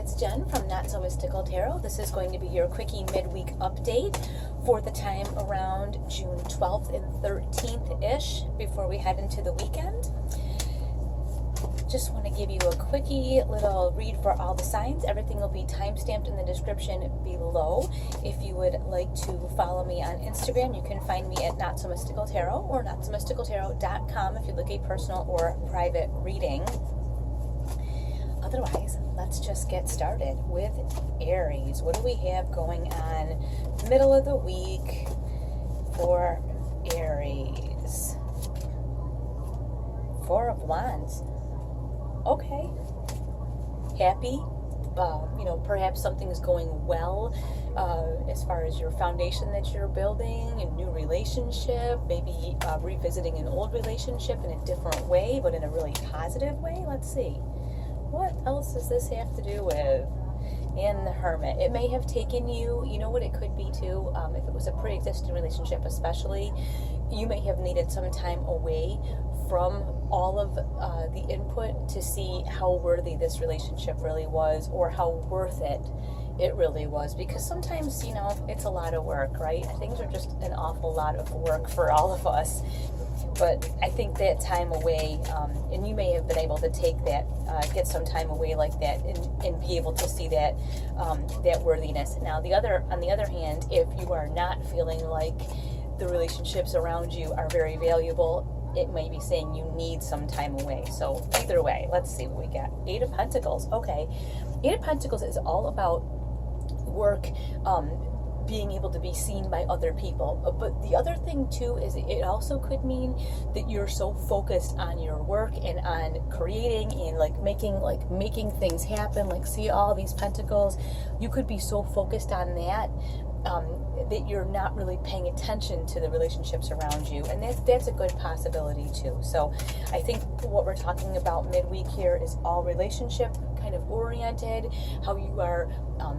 it's Jen from Not So Mystical Tarot. This is going to be your quickie midweek update for the time around June 12th and 13th-ish before we head into the weekend. Just want to give you a quickie little read for all the signs. Everything will be time-stamped in the description below. If you would like to follow me on Instagram, you can find me at Not So Mystical Tarot or notsomysticaltarot.com if you'd like a personal or private reading. Otherwise, let's just get started with Aries. What do we have going on middle of the week for Aries? Four of Wands. Okay. Happy. Perhaps something's going well as far as your foundation that you're building, a new relationship, maybe revisiting an old relationship in a different way, but in a really positive way. Let's see. What else does this have to do with? And the Hermit. It may have taken you, you know what it could be too, if it was a pre-existing relationship especially, you may have needed some time away from all of the input to see how worthy this relationship really was, or how worth it really was, because sometimes, it's a lot of work, right? Things are just an awful lot of work for all of us. But I think that time away, and you may have been able to take that, get some time away like that, and be able to see that that worthiness. Now, on the other hand, if you are not feeling like the relationships around you are very valuable, it may be saying you need some time away. So either way, let's see what we got. Eight of Pentacles. Okay, Eight of Pentacles is all about work. Being able to be seen by other people. But the other thing too is it also could mean that you're so focused on your work and on creating and making things happen. Like, see all these pentacles, you could be so focused on that that you're not really paying attention to the relationships around you, and that's a good possibility too. So I think what we're talking about midweek here is all relationship kind of oriented, how you are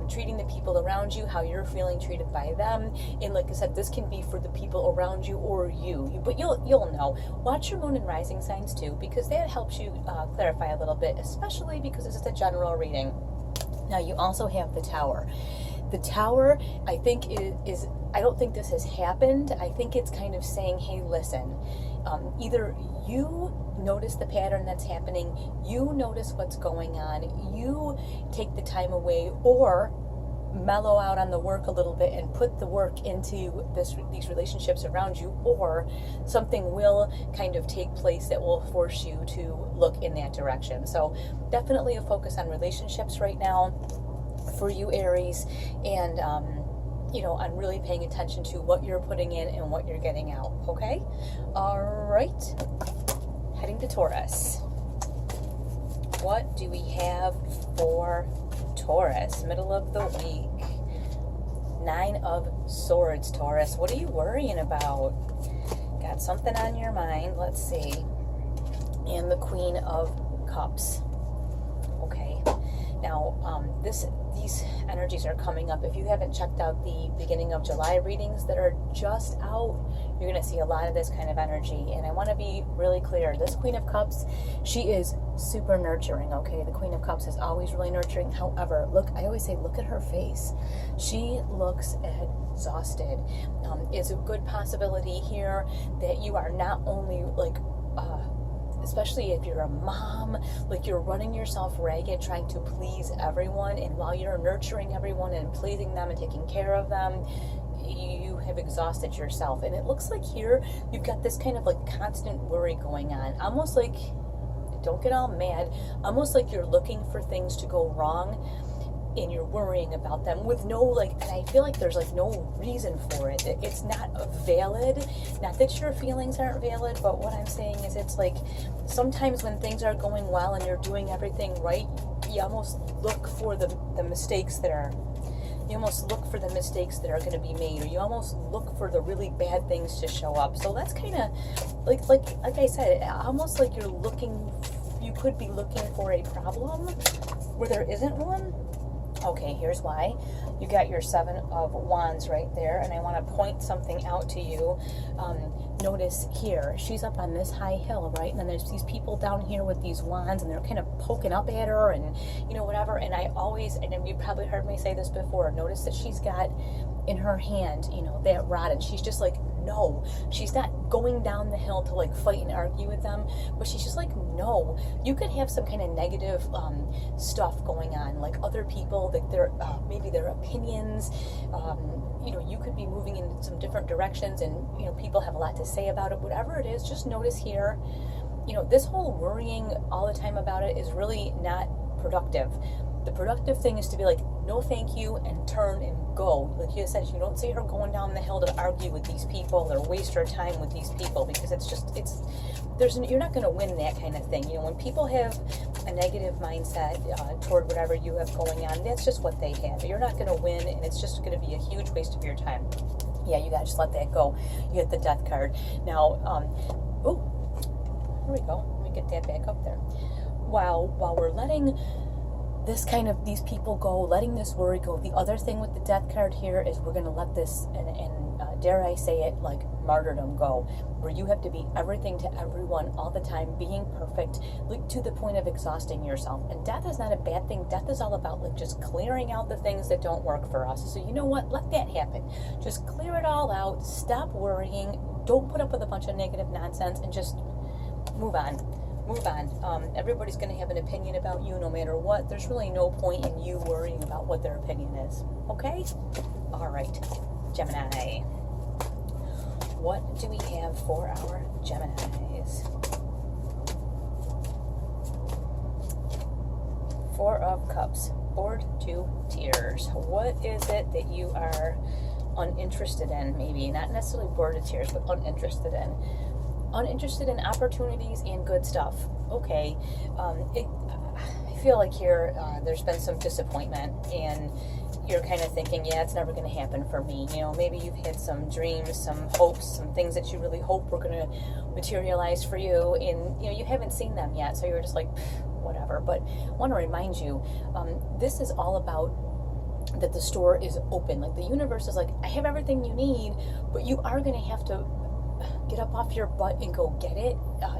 treating the people around you, how you're feeling treated by them. And like I said, this can be for the people around you or you, but you'll know. Watch your moon and rising signs too, because that helps you clarify a little bit, especially because this is a general reading. Now you also have the Tower. The Tower, I think, is I don't think this has happened. I think it's kind of saying, hey, listen, either you notice the pattern that's happening, you notice what's going on, you take the time away, or mellow out on the work a little bit and put the work into these relationships around you, or something will kind of take place that will force you to look in that direction. So definitely a focus on relationships right now for you, Aries, and I'm really paying attention to what you're putting in and what you're getting out. Okay, all right, heading to Taurus. What do we have for Taurus, middle of the week? Nine of Swords, Taurus. What are you worrying about? Got something on your mind? Let's see. And the Queen of Cups. Okay. Now, these energies are coming up. If you haven't checked out the beginning of July readings that are just out, you're going to see a lot of this kind of energy. And I want to be really clear. This Queen of Cups, she is super nurturing, okay? The Queen of Cups is always really nurturing. However, I always say, look at her face. She looks exhausted. It's a good possibility here that you are not only especially if you're a mom, you're running yourself ragged trying to please everyone, and while you're nurturing everyone and pleasing them and taking care of them, you have exhausted yourself. And it looks like here you've got this kind of constant worry going on, almost like, don't get all mad, almost like you're looking for things to go wrong and you're worrying about them with no, and I feel like there's no reason for it. It's not valid. Not that your feelings aren't valid, but what I'm saying is it's sometimes when things are going well and you're doing everything right, you almost look for the mistakes that are, going to be made, or you almost look for the really bad things to show up. So that's kind of like I said, almost like you could be looking for a problem where there isn't one. Okay, here's why. You got your Seven of Wands right there, and I want to point something out to you. notice here, she's up on this high hill, right? And then there's these people down here with these wands, and they're kind of poking up at her, and you know, whatever. And I always, and you probably heard me say this before, notice that she's got in her hand, you know, that rod, and she's just like, no, she's not going down the hill to like fight and argue with them, but she's just like, no. You could have some kind of negative stuff going on, like other people, like their maybe their opinions, you know, you could be moving in some different directions, and you know, people have a lot to say about it. Whatever it is, just notice here, you know, this whole worrying all the time about it is really not productive. The productive thing is to be like, no thank you, and turn and go. Like you said, you don't see her going down the hill to argue with these people or waste her time with these people, because you're not going to win that kind of thing. You know, when people have a negative mindset toward whatever you have going on, that's just what they have. You're not going to win, and it's just going to be a huge waste of your time. Yeah, you got to just let that go. You get the death card. Now, here we go. Let me get that back up there. While we're letting these people go, letting this worry go, the other thing with the death card here is we're going to let this, and dare I say it, like martyrdom go, where you have to be everything to everyone all the time, being perfect, like to the point of exhausting yourself. And death is not a bad thing. Death is all about like just clearing out the things that don't work for us. So you know what? Let that happen. Just clear it all out. Stop worrying. Don't put up with a bunch of negative nonsense, and just move on. Move on. Everybody's going to have an opinion about you no matter what. There's really no point in you worrying about what their opinion is. Okay? All right. Gemini. What do we have for our Geminis? Four of Cups. Board to Tears. What is it that you are uninterested in? Maybe not necessarily bored to tears, but uninterested in. Uninterested in opportunities and good stuff. Okay. I feel like here there's been some disappointment, and you're kind of thinking, yeah, it's never going to happen for me. You know, maybe you've had some dreams, some hopes, some things that you really hope were going to materialize for you, and you know, you haven't seen them yet, so you're just like, whatever. But I want to remind you, this is all about that the store is open. Like the universe is like, I have everything you need, but you are going to have to get up off your butt and go get it.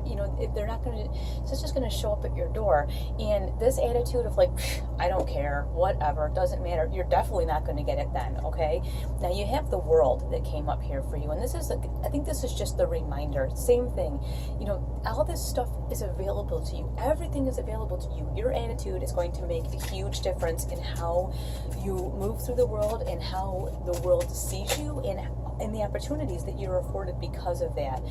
You know, they're not going to, it's just going to show up at your door. And this attitude of like, I don't care, whatever, doesn't matter, you're definitely not going to get it then, okay? Now you have the World that came up here for you. And this is, I think this is just the reminder. Same thing. You know, all this stuff is available to you. Everything is available to you. Your attitude is going to make a huge difference in how you move through the world and how the world sees you, and the opportunities that you're afforded because of that.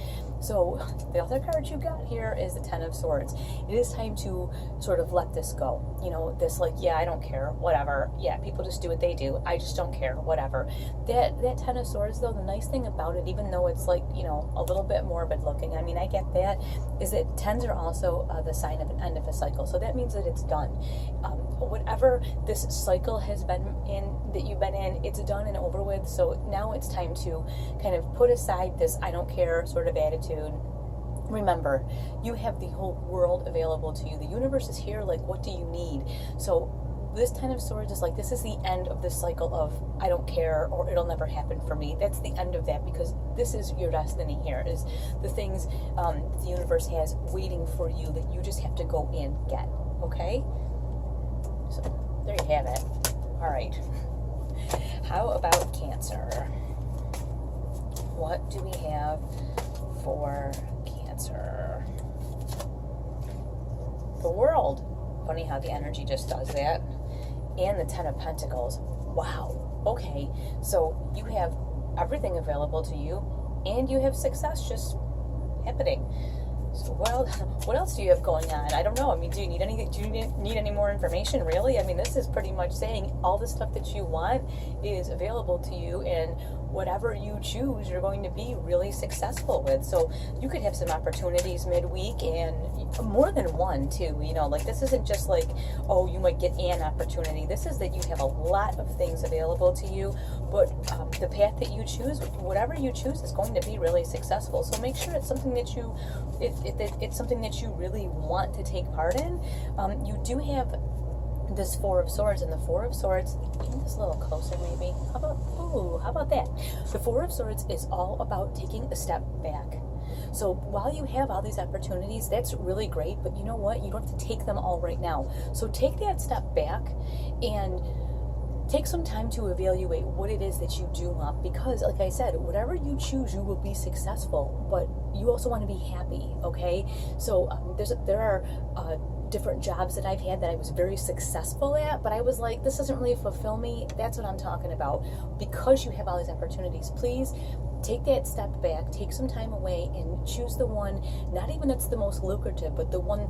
So the other card you got here is the Ten of Swords. It is time to sort of let this go. You know, this like, yeah, I don't care, whatever. Yeah, people just do what they do. I just don't care, whatever. That Ten of Swords, though, the nice thing about it, even though it's like, you know, a little bit morbid looking, I mean, I get that, is that tens are also the sign of an end of a cycle. So that means that it's done. Whatever this cycle has been in, that you've been in, it's done and over with. So now it's time to kind of put aside this I don't care sort of attitude. Remember, you have the whole world available to you. The universe is here, like, what do you need? So this Ten of Swords is like, this is the end of this cycle of I don't care, or it'll never happen for me. That's the end of that, because this is your destiny here, is the things the universe has waiting for you that you just have to go and get, okay? So there you have it. All right. How about Cancer? What do we have for Cancer? The World. Funny how the energy just does that. And the Ten of Pentacles. Wow. Okay. So you have everything available to you, and you have success just happening. So, well, what else do you have going on? I don't know. I mean, do you need any more information, really? I mean, this is pretty much saying all the stuff that you want is available to you, and whatever you choose, you're going to be really successful with. So you could have some opportunities midweek, and more than one too. You know, like, this isn't just like, oh, you might get an opportunity. This is that you have a lot of things available to you, but the path that you choose, whatever you choose, is going to be really successful. So make sure it's something that you, it's something that you really want to take part in. You do have this Four of Swords, and the Four of Swords, even this a little closer maybe. How about that? The Four of Swords is all about taking a step back. So while you have all these opportunities, that's really great, but you know what? You don't have to take them all right now. So take that step back and take some time to evaluate what it is that you do want, because like I said, whatever you choose, you will be successful, but you also want to be happy, okay? So there are different jobs that I've had that I was very successful at, but I was like, this doesn't really fulfill me. That's what I'm talking about. Because you have all these opportunities, please take that step back, take some time away, and choose the one, not even that's the most lucrative, but the one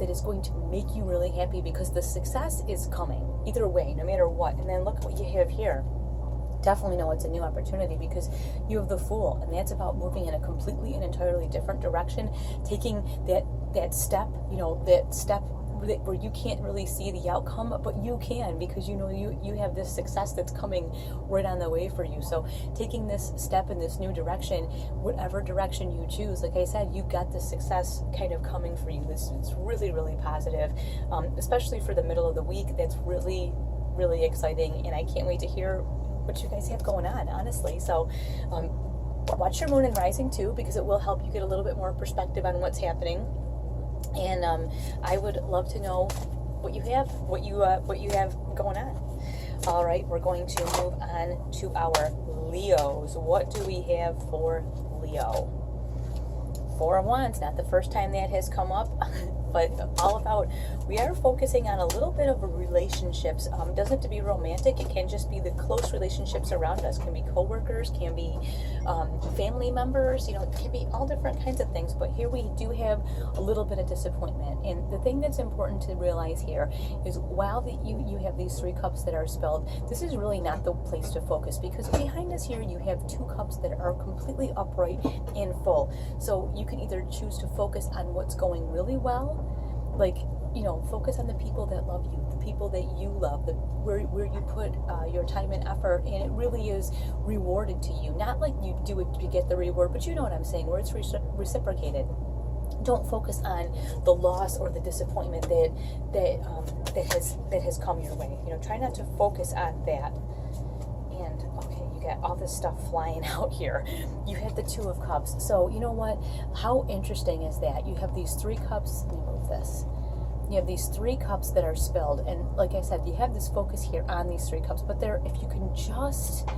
that is going to make you really happy, because the success is coming either way, no matter what. And then look at what you have here. Definitely know it's a new opportunity, because you have the Fool, and that's about moving in a completely and entirely different direction, taking that step, that step where you can't really see the outcome, but you can, because you have this success that's coming right on the way for you. So taking this step in this new direction, whatever direction you choose, like I said, you've got this success kind of coming for you. It's really, really positive, especially for the middle of the week. That's really, really exciting, and I can't wait to hear what you guys have going on, honestly. So watch your moon and rising too, because it will help you get a little bit more perspective on what's happening. And I would love to know what you have going on. All right, we're going to move on to our Leos. What do we have for Leo? Four of Wands, not the first time that has come up, but all about, we are focusing on a little bit of relationships. Doesn't have to be romantic. It can just be the close relationships around us. Can be coworkers, can be family members, it can be all different kinds of things. But here we do have a little bit of disappointment. And the thing that's important to realize here is, while you have these 3 cups that are spelled, this is really not the place to focus, because behind us here you have 2 cups that are completely upright and full. So you can either choose to focus on what's going really well, like, focus on the people that love you, the people that you love, where you put your time and effort, and it really is rewarded to you. Not like you do it to get the reward, but you know what I'm saying, where it's reciprocated. Don't focus on the loss or the disappointment that has come your way. Try not to focus on that. And okay, you got all this stuff flying out here. You have the 2 of Cups. So you know what? How interesting is that? You have these 3 cups. Let me move this. You have these 3 cups that are spilled, and like I said, you have this focus here on these 3 cups. But if you can just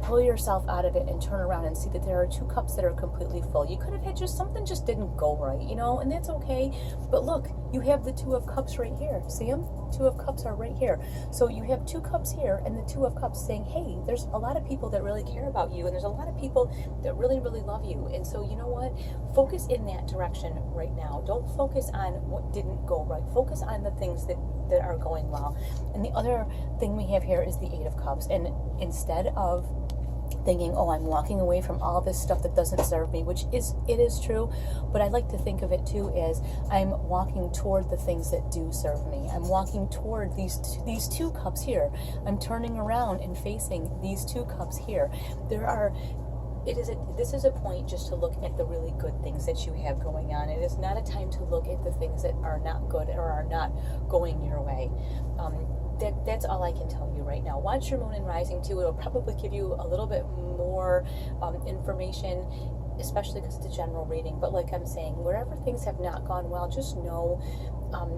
pull yourself out of it and turn around and see that there are 2 cups that are completely full. You could have had something just didn't go right, and that's okay. But look, you have the 2 of Cups right here. See them? 2 of Cups are right here. So you have 2 cups here and the 2 of Cups saying, hey, there's a lot of people that really care about you, and there's a lot of people that really, really love you. And so you know what? Focus in that direction right now. Don't focus on what didn't go right. Focus on the things that are going well. And the other thing we have here is the 8 of Cups. And instead of thinking, oh, I'm walking away from all this stuff that doesn't serve me, which it is true, but I like to think of it too as I'm walking toward the things that do serve me. I'm walking toward these 2 cups here. I'm turning around and facing these 2 cups here. This is a point just to look at the really good things that you have going on. It is not a time to look at the things that are not good or are not going your way. That's all I can tell you right now. Watch your moon and rising too. It'll probably give you a little bit more information, especially because it's a general reading. But like I'm saying, wherever things have not gone well, just know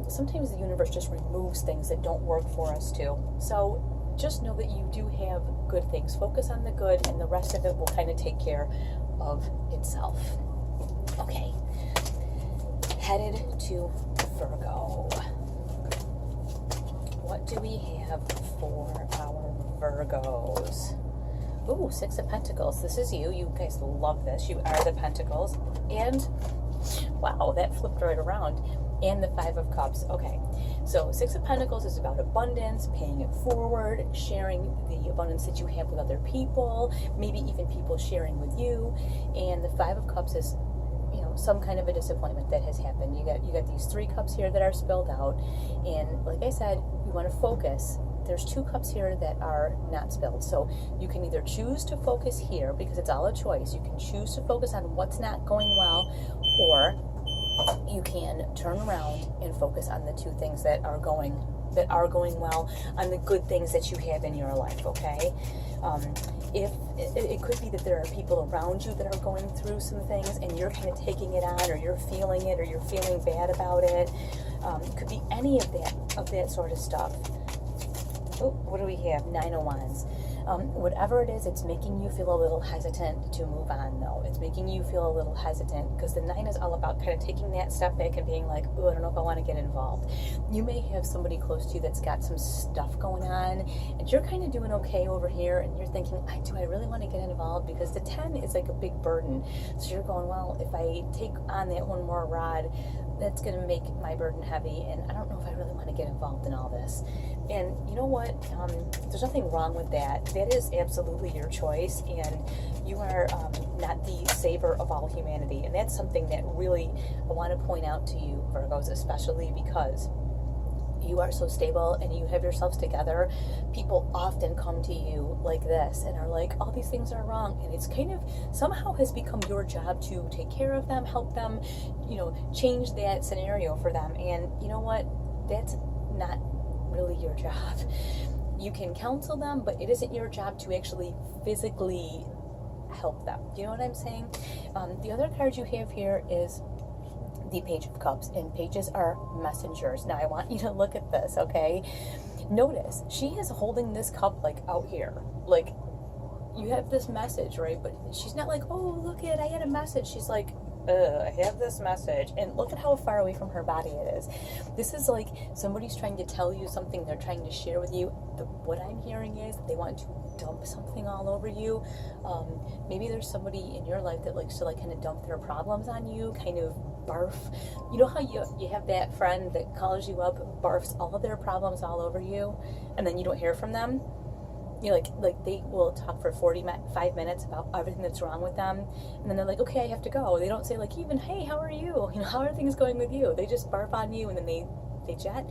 sometimes the universe just removes things that don't work for us too. So just know that you do have good things. Focus on the good, and the rest of it will kind of take care of itself. Okay, headed to Virgo. What do we have for our Virgos? Ooh, 6 of Pentacles. This is you. You guys love this. You are the Pentacles. And, wow, that flipped right around. And the 5 of Cups. Okay, so 6 of Pentacles is about abundance, paying it forward, sharing the abundance that you have with other people, maybe even people sharing with you. And the 5 of Cups is, some kind of a disappointment that has happened. You got these 3 cups here that are spilled out, and like I said, you want to focus. There's 2 cups here that are not spilled, so you can either choose to focus here, because it's all a choice. You can choose to focus on what's not going well, or you can turn around and focus on the 2 things that are going that are going well, on the good things that you have in your life, okay? If it could be that there are people around you that are going through some things and you're kind of taking it on, or you're feeling it, or you're feeling bad about it. It could be any of that sort of stuff. Oh, what do we have? 9 of Wands. Whatever it is, it's making you feel a little hesitant to move on, though. It's making you feel a little hesitant because the 9 is all about kind of taking that step back and being like, oh, I don't know if I want to get involved. You may have somebody close to you that's got some stuff going on, and you're kind of doing okay over here, and you're thinking, do I really want to get involved? Because the 10 is like a big burden. So you're going, well, if I take on that one more rod, that's going to make my burden heavy, and I don't know if I really want to get involved in all this. And you know what? There's nothing wrong with that. That is absolutely your choice, and you are not the savior of all humanity. And that's something that really I want to point out to you, Virgos, especially because you are so stable and you have yourselves together. People often come to you like this and are like, all these things are wrong, and it's kind of somehow has become your job to take care of them, help them, change that scenario for them. And you know what? That's not really your job. You can counsel them, but it isn't your job to actually physically help them. You know what I'm saying? The other card you have here is the Page of Cups, and pages are messengers. Now I want you to look at this, okay? Notice she is holding this cup like out here, like you have this message, right? But she's not like, oh, look I had a message. She's like, I have this message, and look at how far away from her body it is. This is like somebody's trying to tell you something, they're trying to share with you. What I'm hearing is they want to dump something all over you. Maybe there's somebody in your life that likes to kind of dump their problems on you, kind of barf. You know how you have that friend that calls you up, barfs all of their problems all over you, and then you don't hear from them? Like they will talk for 45 minutes about everything that's wrong with them, and then they're like, okay, I have to go. They don't say even, hey, how are you? How are things going with you? They just barf on you, and then they jet.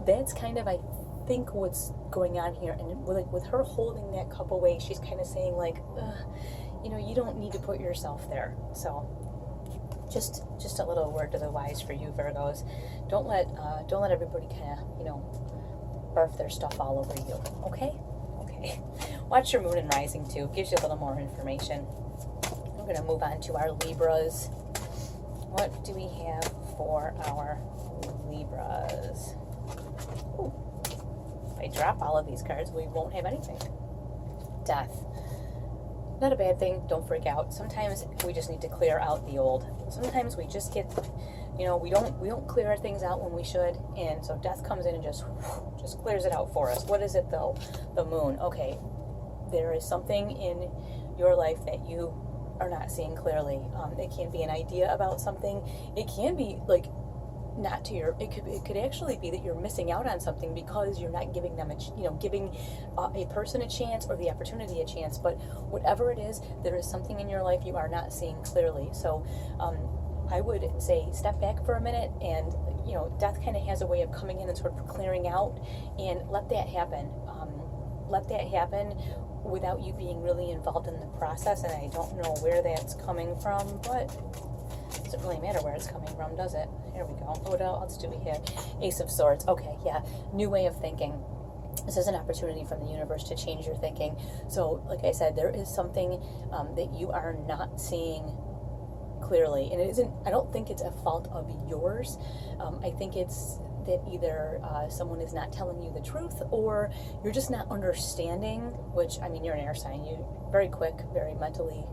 That's kind of, I think, what's going on here. And with her holding that cup away, she's kind of saying you don't need to put yourself there. So just a little word to the wise for you, Virgos. Don't let everybody kind of barf their stuff all over you. Okay. Watch your moon and rising too. Gives you a little more information. We're going to move on to our Libras. What do we have for our Libras? Ooh. If I drop all of these cards, we won't have anything. Death. Not a bad thing. Don't freak out. Sometimes we just need to clear out the old. Sometimes we just get, we don't clear our things out when we should, and so death comes in and just clears it out for us. What is it though? The moon. Okay, there is something in your life that you are not seeing clearly. It can be an idea about something. It can be not to your. It could actually be that you're missing out on something because you're not giving them giving a person a chance or the opportunity a chance. But whatever it is, there is something in your life you are not seeing clearly. So I would say step back for a minute, and death kind of has a way of coming in and sort of clearing out, and let that happen. Let that happen without you being really involved in the process. And I don't know where that's coming from, but it doesn't really matter where it's coming from, does it? Here we go. What else do we have? Ace of Swords. Okay, yeah. New way of thinking. This is an opportunity from the universe to change your thinking. So, like I said, there is something that you are not seeing clearly, and I don't think it's a fault of yours. I think it's that either someone is not telling you the truth, or you're just not understanding, which, you're an air sign. You're very quick, very mentally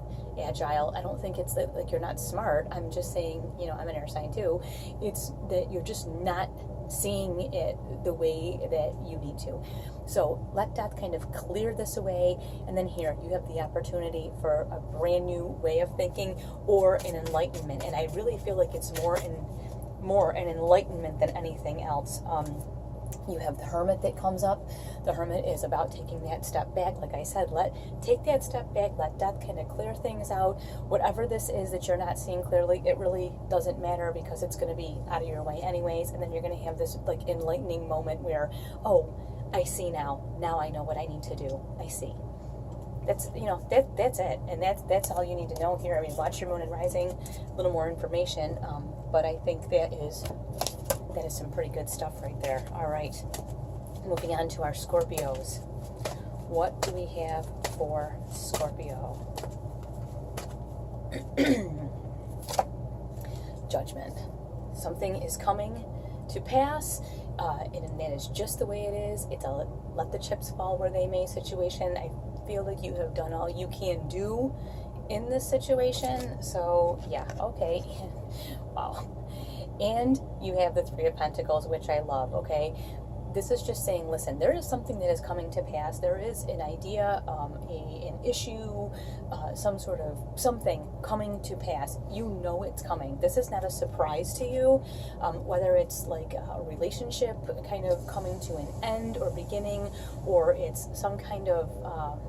agile. I don't think it's that you're not smart. I'm just saying, I'm an air sign too. It's that you're just not seeing it the way that you need to. So let death kind of clear this away, and then here you have the opportunity for a brand new way of thinking or an enlightenment. And I really feel like it's more an enlightenment than anything else. You have the Hermit that comes up. The Hermit is about taking that step back. Like I said, take that step back, let death kind of clear things out. Whatever this is that you're not seeing clearly, it really doesn't matter, because it's going to be out of your way anyways. And then you're going to have this enlightening moment where, oh, I see now. Now I know what I need to do. I see. That's it. And that's all you need to know here. Watch your moon and rising, a little more information. But I think that is That is some pretty good stuff right there. All right. Moving on to our Scorpios. What do we have for Scorpio? Judgment. Something is coming to pass, and that is just the way it is. It's a let the chips fall where they may situation. I feel like you have done all you can do in this situation. So, yeah, okay. Wow. And you have the Three of Pentacles, which I love, okay? This is just saying, listen, there is something that is coming to pass. There is an idea, an issue, some sort of something coming to pass. You know it's coming. This is not a surprise to you, whether it's like a relationship kind of coming to an end or beginning, or it's some kind of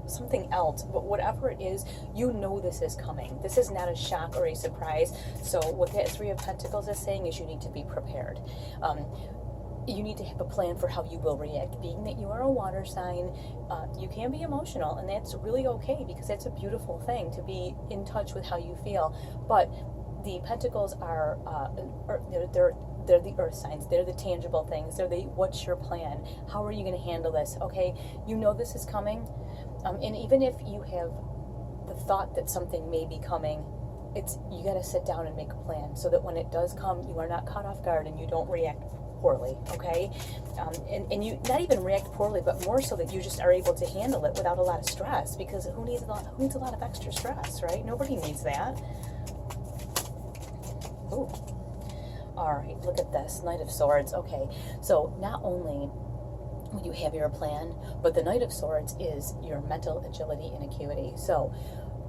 something else, but whatever it is, you know this is coming. This is not a shock or a surprise. So what that Three of Pentacles is saying is you need to be prepared. You need to have a plan for how you will react. Being that you are a water sign, you can be emotional, and that's really okay, because that's a beautiful thing to be in touch with how you feel. But the Pentacles are they're the earth signs. They're the tangible things. They're the what's your plan? How are you going to handle this? Okay, you know this is coming, and even if you have the thought that something may be coming, you got to sit down and make a plan so that when it does come, you are not caught off guard and you don't react poorly, okay? And you not even react poorly, but more so that you just are able to handle it without a lot of stress, because who needs a lot of extra stress, right? Nobody needs that. Ooh. All right, look at this, Knight of Swords. Okay, so not only will you have your plan, but the Knight of Swords is your mental agility and acuity. So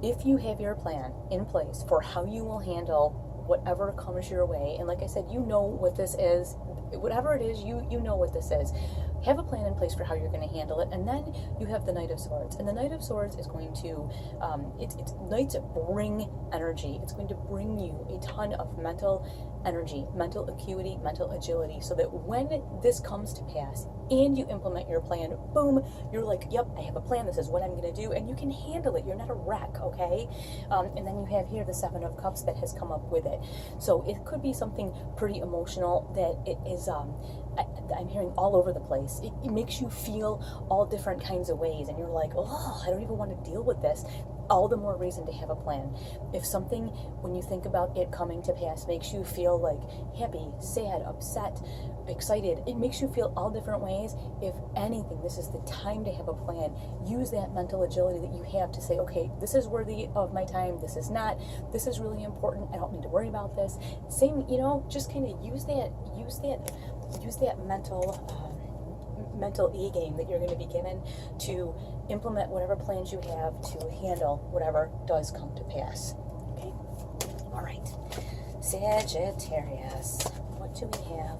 if you have your plan in place for how you will handle whatever comes your way, and like I said, you know what this is, whatever it is, you know what this is. Have a plan in place for how you're going to handle it, and then you have the Knight of Swords. And the Knight of Swords is going to, Knights bring energy. It's going to bring you a ton of mental energy, mental acuity, mental agility, so that when this comes to pass and you implement your plan, boom, you're like, yep, I have a plan, this is what I'm going to do, and you can handle it. You're not a wreck, okay? And then you have here the Seven of Cups that has come up with it. So it could be something pretty emotional that it is, I'm hearing all over the place. It makes you feel all different kinds of ways, and you're like, oh, I don't even want to deal with this. All the more reason to have a plan. If something, when you think about it coming to pass, makes you feel like happy, sad, upset, excited, it makes you feel all different ways. If anything, this is the time to have a plan. Use that mental agility that you have to say, okay, this is worthy of my time, this is not, this is really important, I don't need to worry about this. Same, just kind of use that mental e-game that you're going to be given to implement whatever plans you have to handle whatever does come to pass. Okay? All right. Sagittarius. What do we have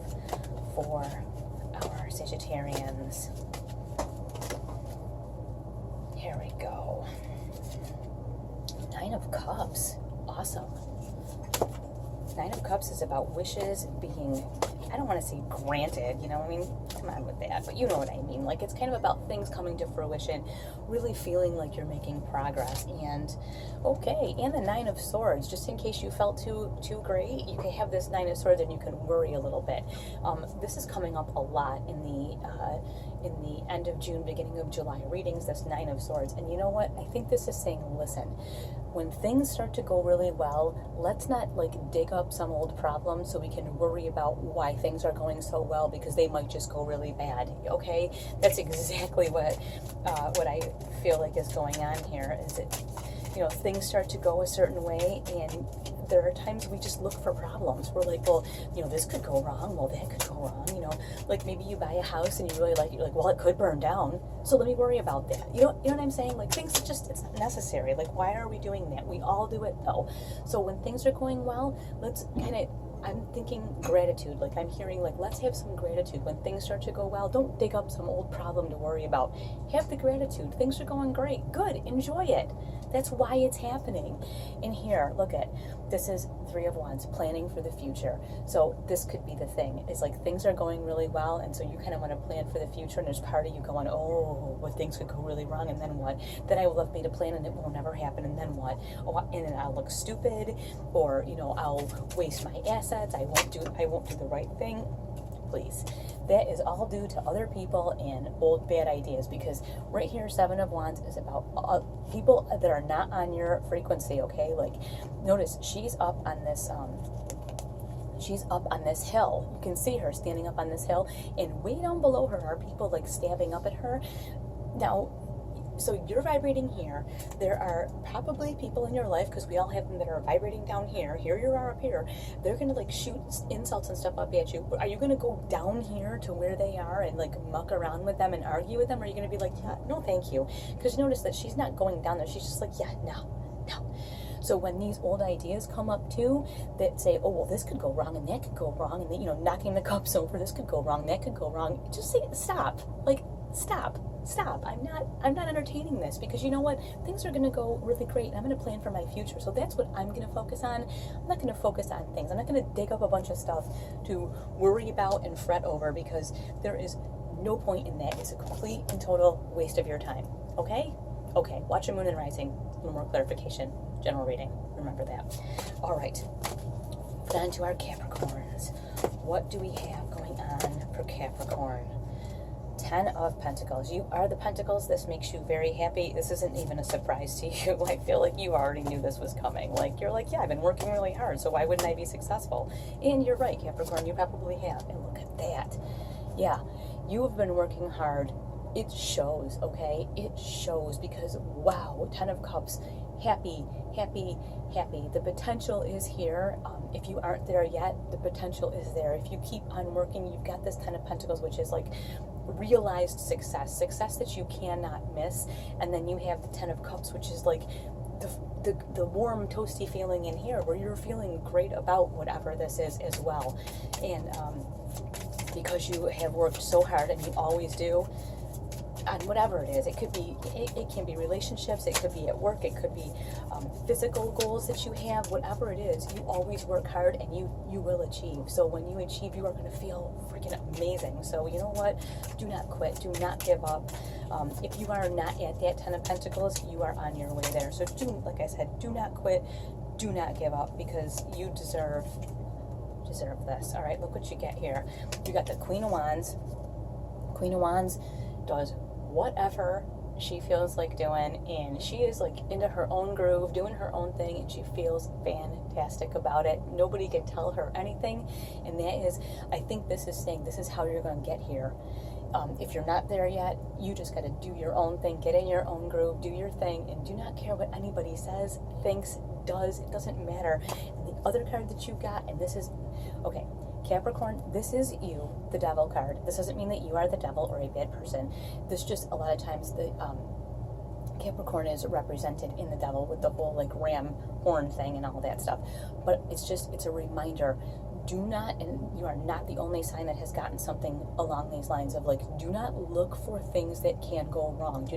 for our Sagittarians? Here we go. Nine of Cups. Awesome. Nine of Cups is about wishes being, I don't want to say granted, come on with that, but you know what I mean. Like, it's kind of about things coming to fruition, really feeling like you're making progress. And okay, and the Nine of Swords, just in case you felt too great, you can have this Nine of Swords and you can worry a little bit. This is coming up a lot in the end of June, beginning of July readings, this Nine of Swords. And you know what? I think this is saying, listen, when things start to go really well, let's not dig up some old problem so we can worry about why things are going so well, because they might just go really bad. Okay, that's exactly what I feel like is going on here. Is it, things start to go a certain way, and there are times we just look for problems. We're like, well, this could go wrong. Well, that could go wrong. Like maybe you buy a house and you really like it. You're like, well, it could burn down. So let me worry about that. You know what I'm saying? Like, things it's not necessary. Like, why are we doing that? We all do it though. So when things are going well, let's I'm thinking gratitude. Like, I'm hearing, let's have some gratitude. When things start to go well, don't dig up some old problem to worry about. Have the gratitude. Things are going great. Good. Enjoy it. That's why it's happening. And here, look at, this is Three of Wands, planning for the future. So this could be the thing. It's like things are going really well, and so you kind of want to plan for the future, and there's part of you going, oh, well, things could go really wrong, and then what? Then I will have made a plan, and it will never happen, and then what? Oh, and then I'll look stupid, or, I'll waste my assets. mindsets. I won't do the right thing. Please. That is all due to other people and old bad ideas, because right here, Seven of Wands is about people that are not on your frequency, okay? Like, notice she's up on this hill. You can see her standing up on this hill, and way down below her are people like stabbing up at her. Now, so you're vibrating here. There are probably people in your life, because we all have them, that are vibrating down here. Here you are up here. They're going to like shoot insults and stuff up at you. But are you going to go down here to where they are and like muck around with them and argue with them? Or are you going to be like, yeah, no, thank you? Because notice that she's not going down there. She's just like, yeah, no. So when these old ideas come up too, that say, oh, well, this could go wrong and that could go wrong, and then, you know, knocking the cups over, this could go wrong, that could go wrong. Just say, stop. Like, stop. I'm not entertaining this, because you know what? Things are going to go really great, and I'm going to plan for my future. So that's what I'm going to focus on. I'm not going to focus on things. I'm not going to dig up a bunch of stuff to worry about and fret over, because there is no point in that. It's a complete and total waste of your time. Okay? Okay, watch your moon and rising. A little more clarification. General reading. Remember that. All right. On to our Capricorns. What do we have going on for Capricorn? 10 of Pentacles. You are the Pentacles. This makes you very happy. This isn't even a surprise to you. I feel like you already knew this was coming. Like, you're like, yeah, I've been working really hard, so why wouldn't I be successful? And you're right, Capricorn, you probably have. And look at that. Yeah, you have been working hard. It shows, okay? It shows, because, wow, 10 of Cups. Happy. The potential is here. If you aren't there yet, the potential is there. If you keep on working, you've got this 10 of Pentacles, which is like realized success that you cannot miss. And then you have the 10 of Cups, which is like the warm, toasty feeling in here, where you're feeling great about whatever this is as well. And because you have worked so hard, and you always do, on whatever it is. It could be, it can be relationships, it could be at work, it could be physical goals that you have, whatever it is, you always work hard, and you will achieve. So when you achieve, you are going to feel freaking amazing. So you know what? Do not quit. Do not give up. If you are not at that 10 of Pentacles, you are on your way there. So like I said, do not quit. Do not give up, because you deserve this. All right, look what you get here. You got the Queen of Wands. Queen of Wands does whatever she feels like doing, and she is like into her own groove, doing her own thing, and she feels fantastic about it. Nobody can tell her anything, and that is, I think this is saying this is how you're going to get here. If you're not there yet, you just got to do your own thing, get in your own groove, do your thing, and do not care what anybody says, thinks, does. It doesn't matter. And the other card that you got, and this is, okay, Capricorn, this is you, the Devil card. This doesn't mean that you are the devil or a bad person. This just, a lot of times, the Capricorn is represented in the Devil with the whole like ram horn thing and all that stuff. But it's a reminder. Do not, and you are not the only sign that has gotten something along these lines of like, do not look for things that can go wrong.